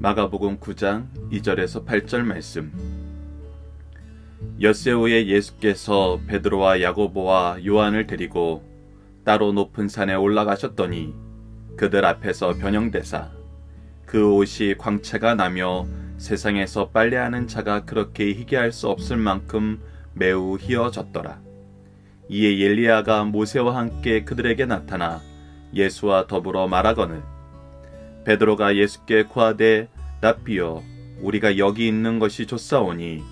마가복음 9장 2절에서 8절 말씀. 엿새 후에 예수께서 베드로와 야고보와 요한을 데리고 따로 높은 산에 올라가셨더니 그들 앞에서 변형되사 그 옷이 광채가 나며 세상에서 빨래하는 자가 그렇게 희게할 수 없을 만큼 매우 희어졌더라. 이에 엘리야가 모세와 함께 그들에게 나타나 예수와 더불어 말하거늘 베드로가 예수께 고하되 랍비여 우리가 여기 있는 것이 좋사오니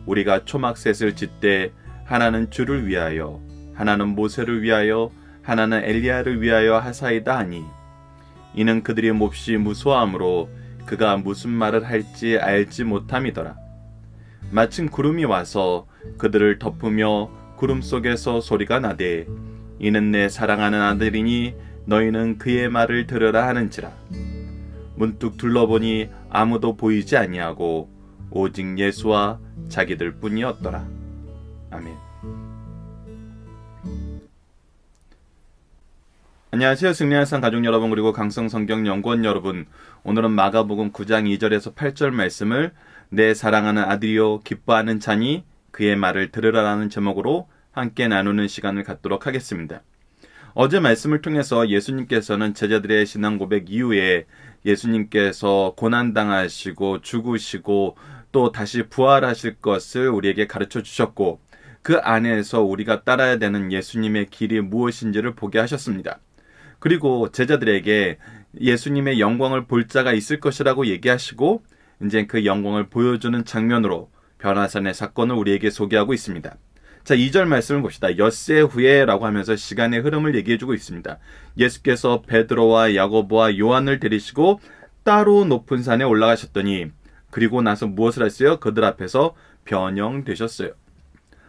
우리가 초막셋을 짓되 하나는 주를 위하여 하나는 모세를 위하여 하나는 엘리야를 위하여 하사이다 하니 이는 그들이 몹시 무소함으로 그가 무슨 말을 할지 알지 못함이더라. 마침 구름이 와서 그들을 덮으며 구름 속에서 소리가 나되 이는 내 사랑하는 아들이니 너희는 그의 말을 들으라 하는지라. 문득 둘러보니 아무도 보이지 아니하고 오직 예수와 자기들 뿐이었더라. 아멘. 안녕하세요. 승리한산 가족 여러분, 그리고 강성성경연구원 여러분. 오늘은 마가복음 9장 2절에서 8절 말씀을 내 사랑하는 아들이요 기뻐하는 자니 그의 말을 들으라라는 제목으로 함께 나누는 시간을 갖도록 하겠습니다. 어제 말씀을 통해서 예수님께서는 제자들의 신앙 고백 이후에 예수님께서 고난당하시고 죽으시고 또 다시 부활하실 것을 우리에게 가르쳐 주셨고, 그 안에서 우리가 따라야 되는 예수님의 길이 무엇인지를 보게 하셨습니다. 그리고 제자들에게 예수님의 영광을 볼 자가 있을 것이라고 얘기하시고, 이제 그 영광을 보여주는 장면으로 변화산의 사건을 우리에게 소개하고 있습니다. 자, 2절 말씀을 봅시다. 엿새 후에 라고 하면서 시간의 흐름을 얘기해주고 있습니다. 예수께서 베드로와 야고보와 요한을 데리시고 따로 높은 산에 올라가셨더니 그리고 나서 무엇을 했어요? 그들 앞에서 변형되셨어요.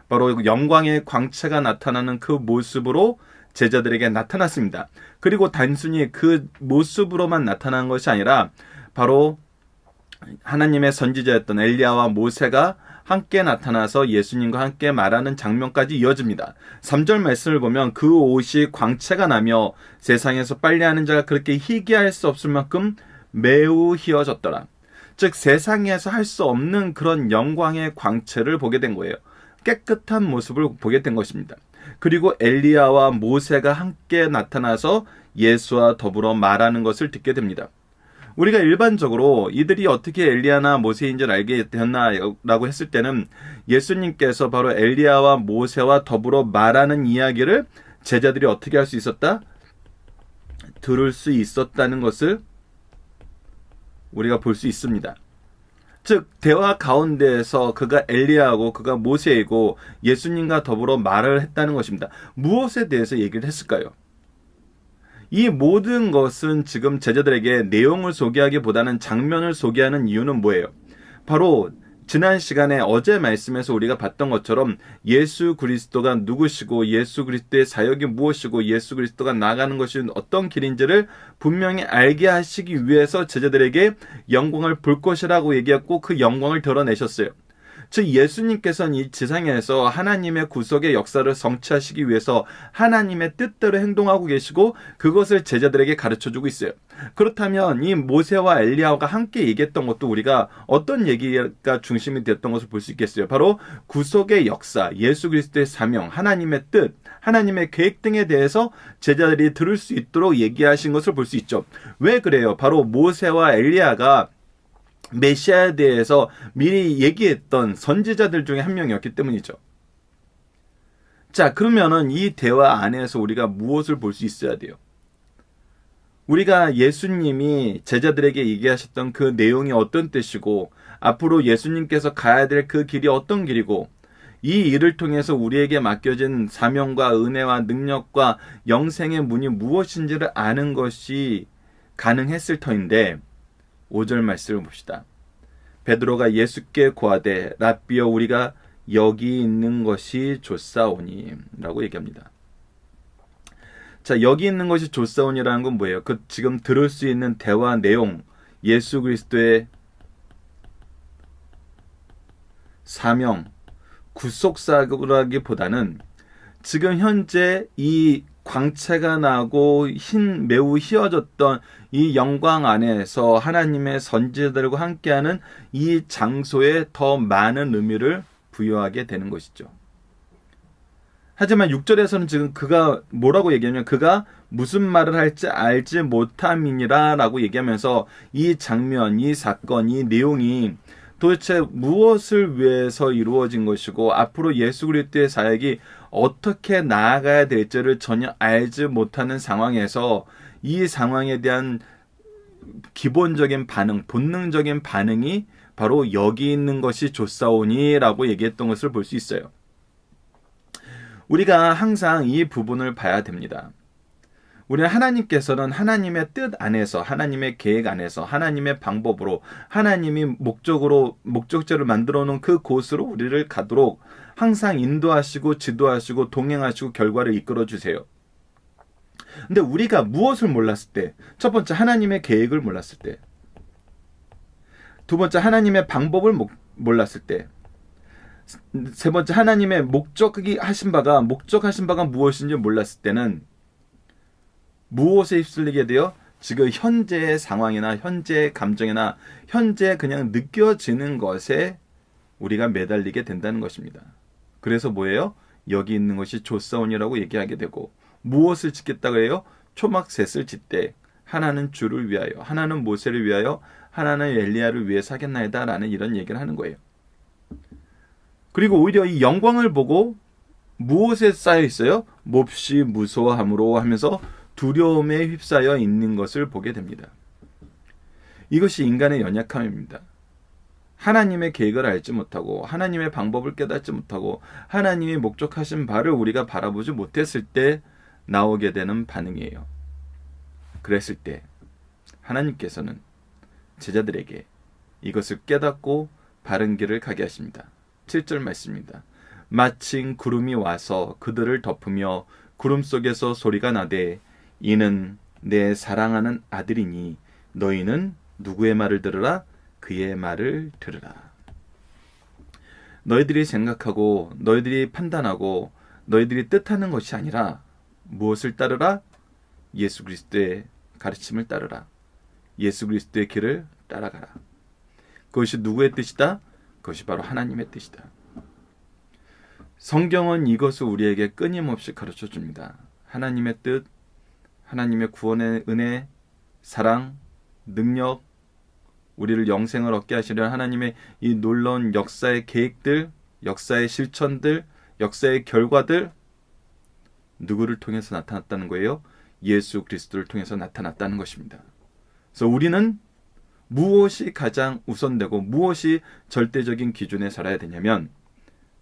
바로 영광의 광채가 나타나는 그 모습으로 제자들에게 나타났습니다. 그리고 단순히 그 모습으로만 나타난 것이 아니라 바로 하나님의 선지자였던 엘리야와 모세가 함께 나타나서 예수님과 함께 말하는 장면까지 이어집니다. 3절 말씀을 보면 그 옷이 광채가 나며 세상에서 빨래하는 자가 그렇게 희게할 수 없을 만큼 매우 희어졌더라. 즉 세상에서 할 수 없는 그런 영광의 광채를 보게 된 거예요. 깨끗한 모습을 보게 된 것입니다. 그리고 엘리야와 모세가 함께 나타나서 예수와 더불어 말하는 것을 듣게 됩니다. 우리가 일반적으로 이들이 어떻게 엘리야나 모세인 줄 알게 되었나라고 했을 때는 예수님께서 바로 엘리야와 모세와 더불어 말하는 이야기를 제자들이 어떻게 할 수 있었다? 들을 수 있었다는 것을 우리가 볼 수 있습니다. 즉 대화 가운데에서 그가 엘리야고 그가 모세이고 예수님과 더불어 말을 했다는 것입니다. 무엇에 대해서 얘기를 했을까요? 이 모든 것은 지금 제자들에게 내용을 소개하기보다는 장면을 소개하는 이유는 뭐예요? 바로 지난 시간에 어제 말씀에서 우리가 봤던 것처럼 예수 그리스도가 누구시고 예수 그리스도의 사역이 무엇이고 예수 그리스도가 나아가는 것이 어떤 길인지를 분명히 알게 하시기 위해서 제자들에게 영광을 볼 것이라고 얘기했고 그 영광을 드러내셨어요. 즉 예수님께서는 이 지상에서 하나님의 구속의 역사를 성취하시기 위해서 하나님의 뜻대로 행동하고 계시고 그것을 제자들에게 가르쳐주고 있어요. 그렇다면 이 모세와 엘리야가 함께 얘기했던 것도 우리가 어떤 얘기가 중심이 되었던 것을 볼 수 있겠어요? 바로 구속의 역사, 예수 그리스도의 사명, 하나님의 뜻, 하나님의 계획 등에 대해서 제자들이 들을 수 있도록 얘기하신 것을 볼 수 있죠. 왜 그래요? 바로 모세와 엘리야가 메시아에 대해서 미리 얘기했던 선지자들 중에 한 명이었기 때문이죠. 자, 그러면은 이 대화 안에서 우리가 무엇을 볼 수 있어야 돼요? 우리가 예수님이 제자들에게 얘기하셨던 그 내용이 어떤 뜻이고 앞으로 예수님께서 가야 될 그 길이 어떤 길이고 이 일을 통해서 우리에게 맡겨진 사명과 은혜와 능력과 영생의 문이 무엇인지를 아는 것이 가능했을 터인데 5절 말씀을 봅시다. 베드로가 예수께 고하되 랍비여 우리가 여기 있는 것이 좋사오니 라고 얘기합니다. 자, 여기 있는 것이 좋사오니라는 건 뭐예요? 그 지금 들을 수 있는 대화 내용, 예수 그리스도의 사명, 구속사라기보다는 지금 현재 이 광채가 나고 매우 희어졌던 이 영광 안에서 하나님의 선지자들과 함께하는 이 장소에 더 많은 의미를 부여하게 되는 것이죠. 하지만 6절에서는 지금 그가 뭐라고 얘기하냐면 그가 무슨 말을 할지 알지 못함이니라 라고 얘기하면서 이 장면, 이 사건, 이 내용이 도대체 무엇을 위해서 이루어진 것이고 앞으로 예수 그리스도의 사역이 어떻게 나아가야 될지를 전혀 알지 못하는 상황에서 이 상황에 대한 기본적인 반응, 본능적인 반응이 바로 여기 있는 것이 좋사오니 라고 얘기했던 것을 볼 수 있어요. 우리가 항상 이 부분을 봐야 됩니다. 우리는 하나님께서는 하나님의 뜻 안에서, 하나님의 계획 안에서, 하나님의 방법으로, 하나님이 목적지를 만들어 놓은 그 곳으로 우리를 가도록 항상 인도하시고 지도하시고 동행하시고 결과를 이끌어 주세요. 근데 우리가 무엇을 몰랐을 때, 첫 번째 하나님의 계획을 몰랐을 때, 두 번째 하나님의 방법을 몰랐을 때, 세 번째 하나님의 목적하신 바가 무엇인지 몰랐을 때는 무엇에 휩쓸리게 되어 지금 현재의 상황이나 현재의 감정이나 현재 그냥 느껴지는 것에 우리가 매달리게 된다는 것입니다. 그래서 뭐예요? 여기 있는 것이 좋사온이라고 얘기하게 되고 무엇을 짓겠다고 해요? 초막셋을 짓되 하나는 주를 위하여, 하나는 모세를 위하여, 하나는 엘리야를 위해서 하겠나이다 라는 이런 얘기를 하는 거예요. 그리고 오히려 이 영광을 보고 무엇에 쌓여 있어요? 몹시 무서워함으로 하면서 두려움에 휩싸여 있는 것을 보게 됩니다. 이것이 인간의 연약함입니다. 하나님의 계획을 알지 못하고 하나님의 방법을 깨닫지 못하고 하나님이 목적하신 바를 우리가 바라보지 못했을 때 나오게 되는 반응이에요. 그랬을 때 하나님께서는 제자들에게 이것을 깨닫고 바른 길을 가게 하십니다. 7절 말씀입니다. 마침 구름이 와서 그들을 덮으며 구름 속에서 소리가 나되 이는 내 사랑하는 아들이니 너희는 누구의 말을 들으라? 그의 말을 들으라. 너희들이 생각하고 너희들이 판단하고 너희들이 뜻하는 것이 아니라 무엇을 따르라? 예수 그리스도의 가르침을 따르라. 예수 그리스도의 길을 따라가라. 그것이 누구의 뜻이다? 그것이 바로 하나님의 뜻이다. 성경은 이것을 우리에게 끊임없이 가르쳐 줍니다. 하나님의 뜻, 하나님의 구원의 은혜, 사랑, 능력, 우리를 영생을 얻게 하시려 하나님의 이 놀라운 역사의 계획들, 역사의 실천들, 역사의 결과들 누구를 통해서 나타났다는 거예요? 예수 그리스도를 통해서 나타났다는 것입니다. 그래서 우리는 무엇이 가장 우선되고 무엇이 절대적인 기준에 살아야 되냐면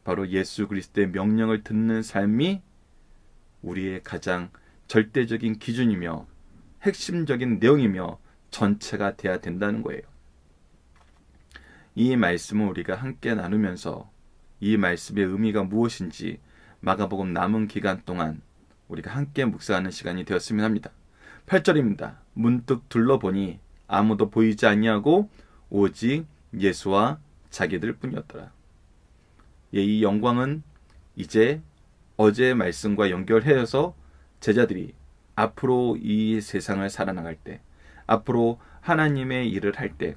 바로 예수 그리스도의 명령을 듣는 삶이 우리의 가장 절대적인 기준이며 핵심적인 내용이며 전체가 돼야 된다는 거예요. 이 말씀을 우리가 함께 나누면서 이 말씀의 의미가 무엇인지 마가복음 남은 기간 동안 우리가 함께 묵상하는 시간이 되었으면 합니다. 8절입니다. 문득 둘러보니 아무도 보이지 아니하고 오직 예수와 자기들 뿐이었더라. 이 영광은 이제 어제의 말씀과 연결해서 제자들이 앞으로 이 세상을 살아나갈 때, 앞으로 하나님의 일을 할 때,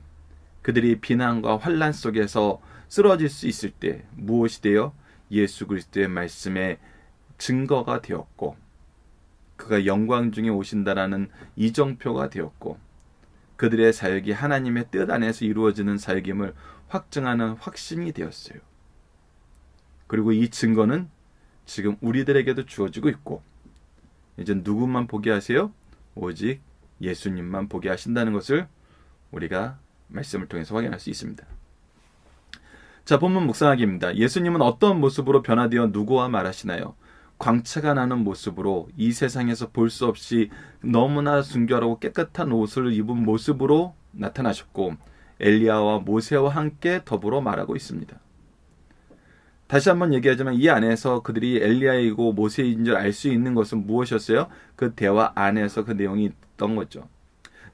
그들이 비난과 환난 속에서 쓰러질 수 있을 때 무엇이 되어 예수 그리스도의 말씀의 증거가 되었고 그가 영광 중에 오신다라는 이정표가 되었고 그들의 사역이 하나님의 뜻 안에서 이루어지는 사역임을 확증하는 확신이 되었어요. 그리고 이 증거는 지금 우리들에게도 주어지고 있고 이제 누구만 보게 하세요? 오직 예수님만 보게 하신다는 것을 우리가 말씀을 통해서 확인할 수 있습니다. 자, 본문 묵상하기입니다. 예수님은 어떤 모습으로 변화되어 누구와 말하시나요? 광채가 나는 모습으로 이 세상에서 볼 수 없이 너무나 순결하고 깨끗한 옷을 입은 모습으로 나타나셨고 엘리야와 모세와 함께 더불어 말하고 있습니다. 다시 한번 얘기하자면 이 안에서 그들이 엘리야이고 모세인 줄 알 수 있는 것은 무엇이었어요? 그 대화 안에서 그 내용이 있던 거죠.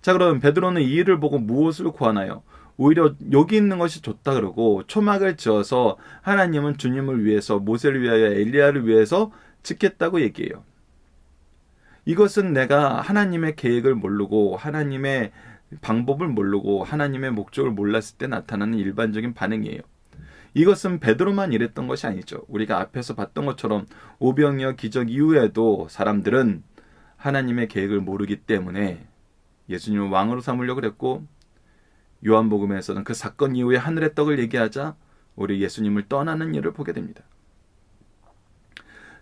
자, 그럼 베드로는 이 일을 보고 무엇을 구하나요? 오히려 여기 있는 것이 좋다 그러고 초막을 지어서 하나님은 주님을 위해서 모세를 위하여 엘리야를 위해서 짓겠다고 얘기해요. 이것은 내가 하나님의 계획을 모르고 하나님의 방법을 모르고 하나님의 목적을 몰랐을 때 나타나는 일반적인 반응이에요. 이것은 베드로만 이랬던 것이 아니죠. 우리가 앞에서 봤던 것처럼 오병이어 기적 이후에도 사람들은 하나님의 계획을 모르기 때문에 예수님을 왕으로 삼으려고 그랬고, 요한복음에서는 그 사건 이후에 하늘의 떡을 얘기하자 우리 예수님을 떠나는 일을 보게 됩니다.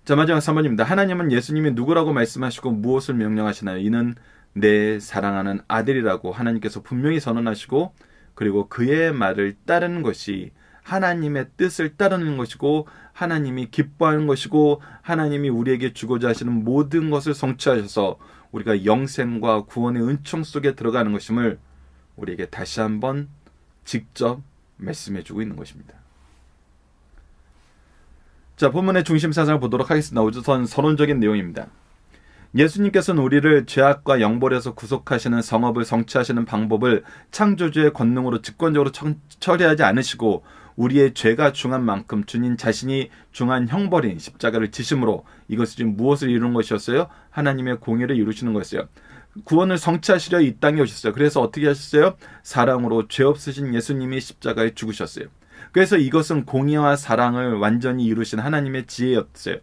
자, 마지막 3번입니다. 하나님은 예수님이 누구라고 말씀하시고 무엇을 명령하시나요? 이는 내 사랑하는 아들이라고 하나님께서 분명히 선언하시고, 그리고 그의 말을 따르는 것이 하나님의 뜻을 따르는 것이고, 하나님이 기뻐하는 것이고, 하나님이 우리에게 주고자 하시는 모든 것을 성취하셔서 우리가 영생과 구원의 은총 속에 들어가는 것임을 우리에게 다시 한번 직접 말씀해주고 있는 것입니다. 자, 본문의 중심 사상을 보도록 하겠습니다. 우선 서론적인 내용입니다. 예수님께서는 우리를 죄악과 영벌에서 구속하시는 성업을 성취하시는 방법을 창조주의 권능으로 직권적으로 처리하지 않으시고, 우리의 죄가 중한 만큼 주님 자신이 중한 형벌인 십자가를 지심으로 이것이 지금 무엇을 이루는 것이었어요? 하나님의 공의를 이루시는 것이었어요. 구원을 성취하시려 이 땅에 오셨어요. 그래서 어떻게 하셨어요? 사랑으로 죄 없으신 예수님이 십자가에 죽으셨어요. 그래서 이것은 공의와 사랑을 완전히 이루신 하나님의 지혜였어요.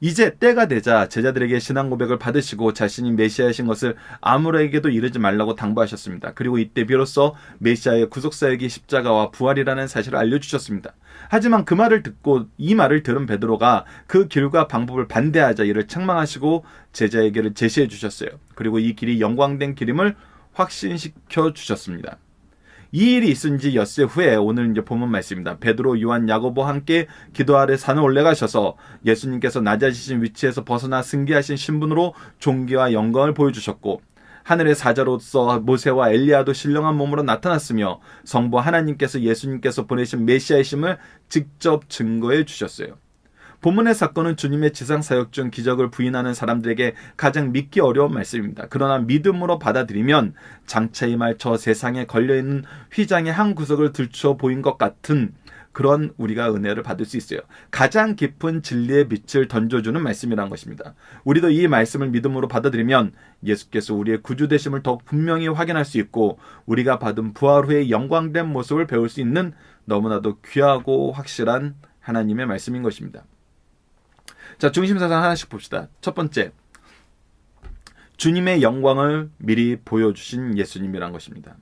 이제 때가 되자 제자들에게 신앙 고백을 받으시고 자신이 메시아이신 것을 아무에게도 이르지 말라고 당부하셨습니다. 그리고 이때 비로소 메시아의 구속사역이 십자가와 부활이라는 사실을 알려주셨습니다. 하지만 그 말을 듣고 이 말을 들은 베드로가 그 길과 방법을 반대하자 이를 책망하시고 제자에게를 제시해 주셨어요. 그리고 이 길이 영광된 길임을 확신시켜 주셨습니다. 이 일이 있은 지 엿새 후에 오늘 이제 본문 말씀입니다. 베드로, 요한, 야고보와 함께 기도 아래 산에 올라가셔서 예수님께서 낮아지신 위치에서 벗어나 승계하신 신분으로 존귀와 영광을 보여주셨고, 하늘의 사자로서 모세와 엘리야도 신령한 몸으로 나타났으며 성부 하나님께서 예수님께서 보내신 메시아이심을 직접 증거해 주셨어요. 본문의 사건은 주님의 지상 사역 중 기적을 부인하는 사람들에게 가장 믿기 어려운 말씀입니다. 그러나 믿음으로 받아들이면 장차 임할 저 세상에 걸려있는 휘장의 한 구석을 들추어 보인 것 같은 그런 우리가 은혜를 받을 수 있어요. 가장 깊은 진리의 빛을 던져주는 말씀이라는 것입니다. 우리도 이 말씀을 믿음으로 받아들이면 예수께서 우리의 구주 되심을 더욱 분명히 확인할 수 있고, 우리가 받은 부활 후의 영광된 모습을 배울 수 있는 너무나도 귀하고 확실한 하나님의 말씀인 것입니다. 자, 중심사상 하나씩 봅시다. 첫 번째, 주님의 영광을 미리 보여주신 예수님이란 것입니다.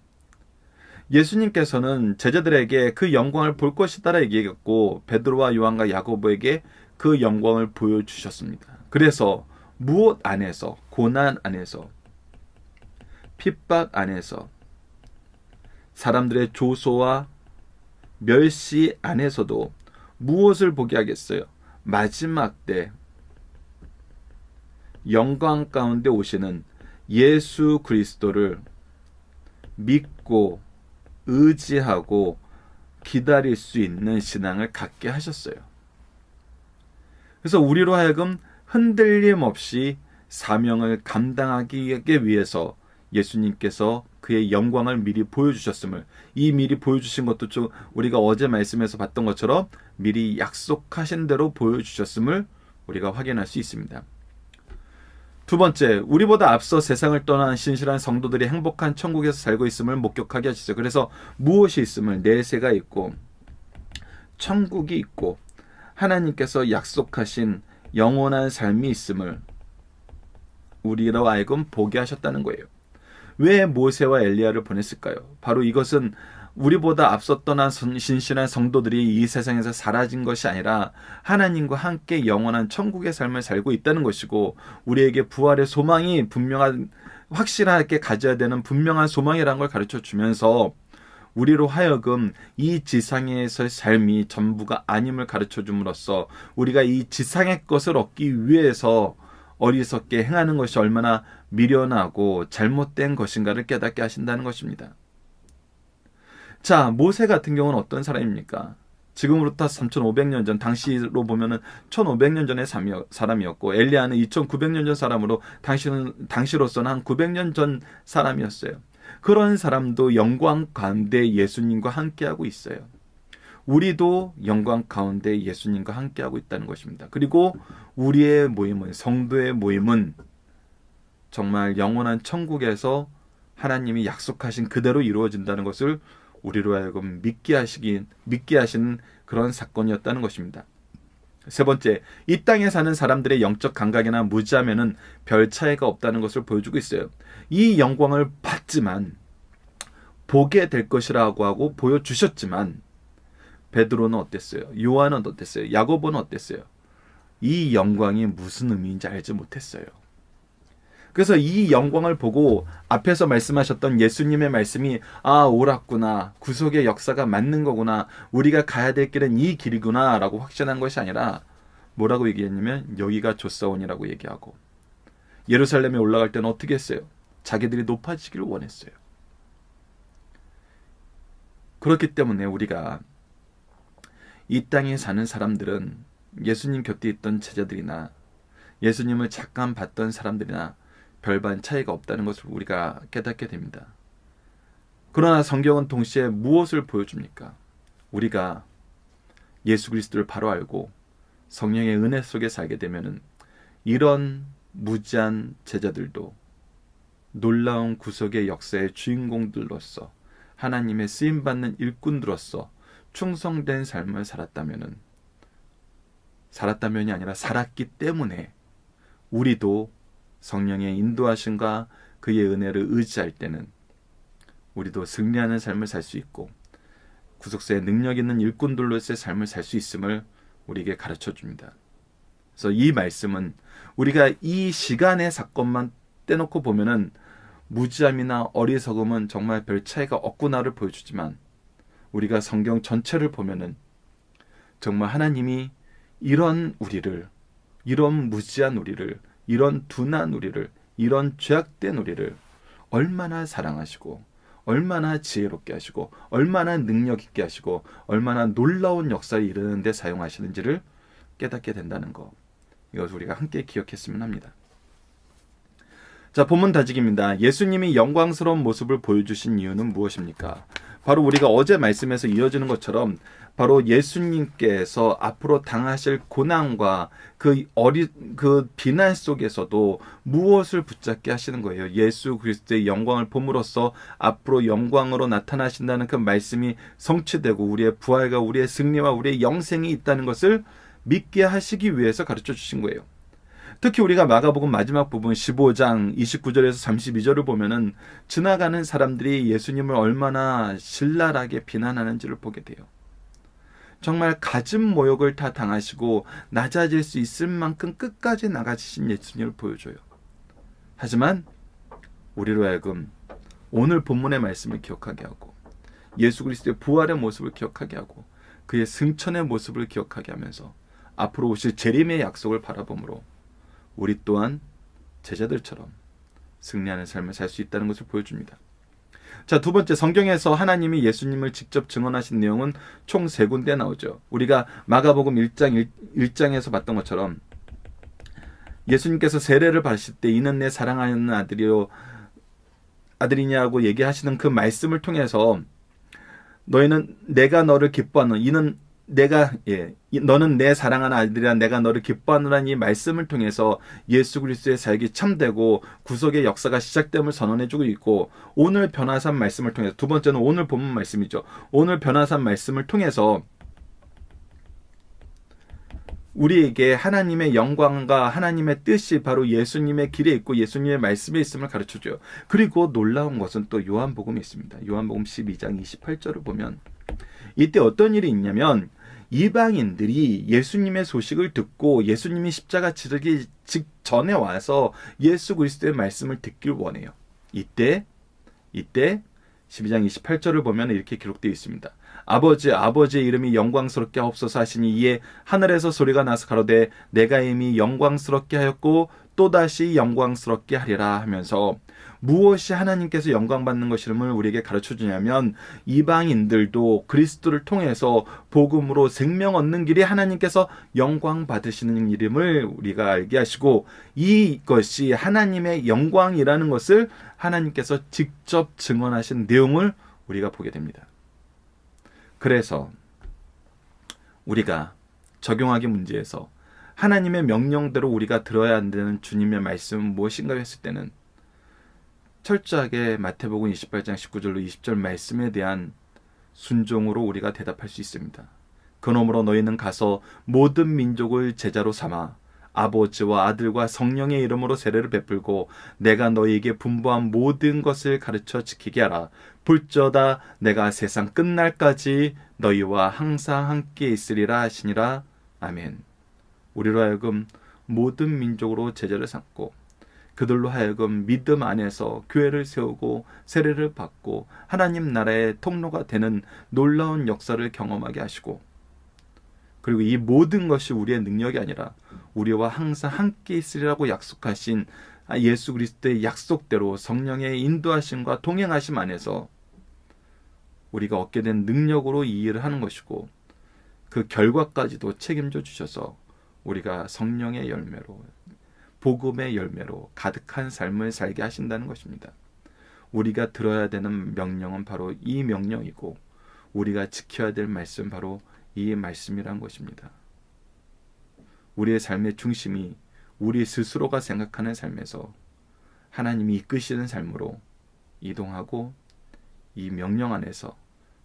예수님께서는 제자들에게 그 영광을 볼 것이다라 얘기했고, 베드로와 요한과 야고보에게 그 영광을 보여주셨습니다. 그래서 무엇 안에서, 고난 안에서, 핍박 안에서, 사람들의 조소와 멸시 안에서도 무엇을 보게 하겠어요? 마지막 때 영광 가운데 오시는 예수 그리스도를 믿고 의지하고 기다릴 수 있는 신앙을 갖게 하셨어요. 그래서 우리로 하여금 흔들림 없이 사명을 감당하기 위해서 예수님께서 그의 영광을 미리 보여주셨음을, 이 미리 보여주신 것도 좀 우리가 어제 말씀에서 봤던 것처럼 미리 약속하신 대로 보여주셨음을 우리가 확인할 수 있습니다. 두 번째, 우리보다 앞서 세상을 떠난 신실한 성도들이 행복한 천국에서 살고 있음을 목격하게 하시죠. 그래서 무엇이 있음을, 내세가 있고 천국이 있고 하나님께서 약속하신 영원한 삶이 있음을 우리로 하여금 보게 하셨다는 거예요. 왜 모세와 엘리야를 보냈을까요? 바로 이것은 우리보다 앞서 떠난 신실한 성도들이 이 세상에서 사라진 것이 아니라 하나님과 함께 영원한 천국의 삶을 살고 있다는 것이고, 우리에게 부활의 소망이 분명한, 확실하게 가져야 되는 분명한 소망이라는 걸 가르쳐 주면서 우리로 하여금 이 지상에서의 삶이 전부가 아님을 가르쳐 줌으로써 우리가 이 지상의 것을 얻기 위해서 어리석게 행하는 것이 얼마나 미련하고 잘못된 것인가를 깨닫게 하신다는 것입니다. 자, 모세 같은 경우는 어떤 사람입니까? 지금으로부터 3,500년 전, 당시로 보면은 1,500년 전의 사람이었고, 엘리야는 2,900년 전 사람으로 당시로서는 한 900년 전 사람이었어요. 그런 사람도 영광 가운데 예수님과 함께하고 있어요. 우리도 영광 가운데 예수님과 함께하고 있다는 것입니다. 그리고 우리의 모임은, 성도의 모임은 정말 영원한 천국에서 하나님이 약속하신 그대로 이루어진다는 것을 우리로 하여금 믿게 하시는 그런 사건이었다는 것입니다. 세 번째, 이 땅에 사는 사람들의 영적 감각이나 무지하면은 별 차이가 없다는 것을 보여주고 있어요. 이 영광을 받지만 보게 될 것이라고 하고 보여주셨지만 베드로는 어땠어요? 요한은 어땠어요? 야고보는 어땠어요? 이 영광이 무슨 의미인지 알지 못했어요. 그래서 이 영광을 보고 앞에서 말씀하셨던 예수님의 말씀이 옳았구나, 구속의 역사가 맞는 거구나, 우리가 가야 될 길은 이 길이구나 라고 확신한 것이 아니라 뭐라고 얘기했냐면 여기가 좋사온이라고 얘기하고, 예루살렘에 올라갈 때는 어떻게 했어요? 자기들이 높아지기를 원했어요. 그렇기 때문에 우리가 이 땅에 사는 사람들은 예수님 곁에 있던 제자들이나 예수님을 잠깐 봤던 사람들이나 별반 차이가 없다는 것을 우리가 깨닫게 됩니다. 그러나 성경은 동시에 무엇을 보여줍니까? 우리가 예수 그리스도를 바로 알고 성령의 은혜 속에 살게 되면은 이런 무지한 제자들도 놀라운 구속의 역사의 주인공들로서 하나님의 쓰임받는 일꾼들로서 충성된 삶을 살았다면이 아니라 살았기 때문에 우리도 성령의 인도하심과 그의 은혜를 의지할 때는 우리도 승리하는 삶을 살 수 있고 구속사의 능력 있는 일꾼들로서의 삶을 살 수 있음을 우리에게 가르쳐 줍니다. 그래서 이 말씀은 우리가 이 시간의 사건만 떼놓고 보면은 무지함이나 어리석음은 정말 별 차이가 없구나를 보여주지만 우리가 성경 전체를 보면은 정말 하나님이 이런 우리를, 이런 무지한 우리를, 이런 둔한 우리를, 이런 죄악된 우리를 얼마나 사랑하시고 얼마나 지혜롭게 하시고 얼마나 능력 있게 하시고 얼마나 놀라운 역사를 이루는 데 사용하시는지를 깨닫게 된다는 것, 이것을 우리가 함께 기억했으면 합니다. 자, 본문 다지기입니다. 예수님이 영광스러운 모습을 보여주신 이유는 무엇입니까? 바로 우리가 어제 말씀에서 이어지는 것처럼 바로 예수님께서 앞으로 당하실 고난과 그 비난 속에서도 무엇을 붙잡게 하시는 거예요? 예수 그리스도의 영광을 봄으로써 앞으로 영광으로 나타나신다는 그 말씀이 성취되고 우리의 부활과 우리의 승리와 우리의 영생이 있다는 것을 믿게 하시기 위해서 가르쳐 주신 거예요. 특히 우리가 마가복음 마지막 부분 15장 29절에서 32절을 보면은 지나가는 사람들이 예수님을 얼마나 신랄하게 비난하는지를 보게 돼요. 정말 가진 모욕을 다 당하시고 낮아질 수 있을 만큼 끝까지 나가신 예수님을 보여줘요. 하지만 우리로 하여금 오늘 본문의 말씀을 기억하게 하고 예수 그리스도의 부활의 모습을 기억하게 하고 그의 승천의 모습을 기억하게 하면서 앞으로 오실 재림의 약속을 바라보므로 우리 또한 제자들처럼 승리하는 삶을 살 수 있다는 것을 보여줍니다. 자, 두 번째, 성경에서 하나님이 예수님을 직접 증언하신 내용은 총 3군데 나오죠. 우리가 마가복음 1장에서 봤던 것처럼 예수님께서 세례를 받으실 때 이는 내 사랑하는 아들이냐고 얘기하시는 그 말씀을 통해서 너희는 내가 너를 기뻐하는 너는 내 사랑하는 아들이라 내가 너를 기뻐하노라는 이 말씀을 통해서 예수 그리스도의 사역이 참되고 구속의 역사가 시작됨을 선언해주고 있고, 오늘 변화산 말씀을 통해서, 두 번째는 오늘 본문 말씀이죠. 오늘 변화산 말씀을 통해서 우리에게 하나님의 영광과 하나님의 뜻이 바로 예수님의 길에 있고 예수님의 말씀에 있음을 가르쳐줘요. 그리고 놀라운 것은 또 요한복음에 있습니다. 요한복음 12장 28절을 보면 이때 어떤 일이 있냐면 이방인들이 예수님의 소식을 듣고 예수님이 십자가 지르기 직전에 와서 예수 그리스도의 말씀을 듣길 원해요. 이때 12장 28절을 보면 이렇게 기록되어 있습니다. 아버지의 이름이 영광스럽게 하옵소서 하시니 이에 하늘에서 소리가 나서 가로되 내가 이미 영광스럽게 하였고 또다시 영광스럽게 하리라 하면서 무엇이 하나님께서 영광받는 것임을 우리에게 가르쳐주냐면 이방인들도 그리스도를 통해서 복음으로 생명 얻는 길이 하나님께서 영광 받으시는 이름을 우리가 알게 하시고 이것이 하나님의 영광이라는 것을 하나님께서 직접 증언하신 내용을 우리가 보게 됩니다. 그래서 우리가 적용하기 문제에서 하나님의 명령대로 우리가 들어야 한다는 주님의 말씀은 무엇인가 했을 때는 철저하게 마태복음 28장 19절로 20절 말씀에 대한 순종으로 우리가 대답할 수 있습니다. 그러므로 너희는 가서 모든 민족을 제자로 삼아 아버지와 아들과 성령의 이름으로 세례를 베풀고 내가 너희에게 분부한 모든 것을 가르쳐 지키게 하라. 볼지어다 내가 세상 끝날까지 너희와 항상 함께 있으리라 하시니라. 아멘. 우리로 하여금 모든 민족으로 제자를 삼고 그들로 하여금 믿음 안에서 교회를 세우고 세례를 받고 하나님 나라의 통로가 되는 놀라운 역사를 경험하게 하시고, 그리고 이 모든 것이 우리의 능력이 아니라 우리와 항상 함께 있으리라고 약속하신 예수 그리스도의 약속대로 성령의 인도하심과 동행하심 안에서 우리가 얻게 된 능력으로 이 일을 하는 것이고, 그 결과까지도 책임져 주셔서 우리가 성령의 열매로, 복음의 열매로 가득한 삶을 살게 하신다는 것입니다. 우리가 들어야 되는 명령은 바로 이 명령이고, 우리가 지켜야 될 말씀 바로 이 말씀이란 것입니다. 우리의 삶의 중심이 우리 스스로가 생각하는 삶에서 하나님이 이끄시는 삶으로 이동하고, 이 명령 안에서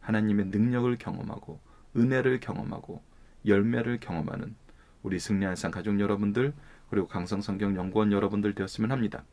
하나님의 능력을 경험하고 은혜를 경험하고 열매를 경험하는 우리 승리한산 가족 여러분들, 그리고 강성성경연구원 여러분들 되었으면 합니다.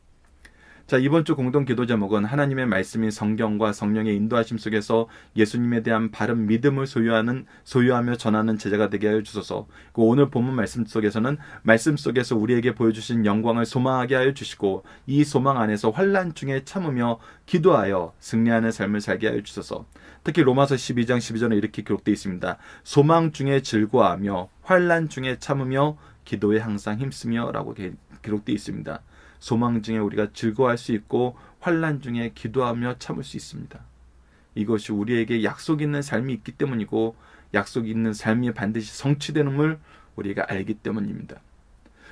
자, 이번 주 공동 기도 제목은 하나님의 말씀인 성경과 성령의 인도하심 속에서 예수님에 대한 바른 믿음을 소유하며 전하는 제자가 되게 하여 주소서. 오늘 본문 말씀 속에서는 말씀 속에서 우리에게 보여주신 영광을 소망하게 하여 주시고, 이 소망 안에서 환난 중에 참으며 기도하여 승리하는 삶을 살게 하여 주소서. 특히 로마서 12장 12절에 이렇게 기록되어 있습니다. 소망 중에 즐거워하며 환난 중에 참으며 기도에 항상 힘쓰며 라고 기록되어 있습니다. 소망 중에 우리가 즐거워할 수 있고 환난 중에 기도하며 참을 수 있습니다. 이것이 우리에게 약속 있는 삶이 있기 때문이고, 약속 있는 삶이 반드시 성취되는을 우리가 알기 때문입니다.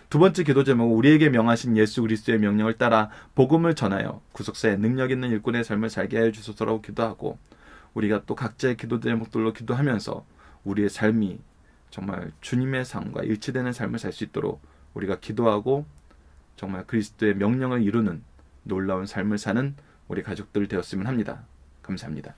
두 번째 기도 제목은 우리에게 명하신 예수 그리스도의 명령을 따라 복음을 전하여 구속사의 능력 있는 일꾼의 삶을 살게 하여 주소서라고 기도하고, 우리가 또 각자의 기도 제목들로 기도하면서 우리의 삶이 정말 주님의 삶과 일치되는 삶을 살 수 있도록 우리가 기도하고 정말 그리스도의 명령을 이루는 놀라운 삶을 사는 우리 가족들 되었으면 합니다. 감사합니다.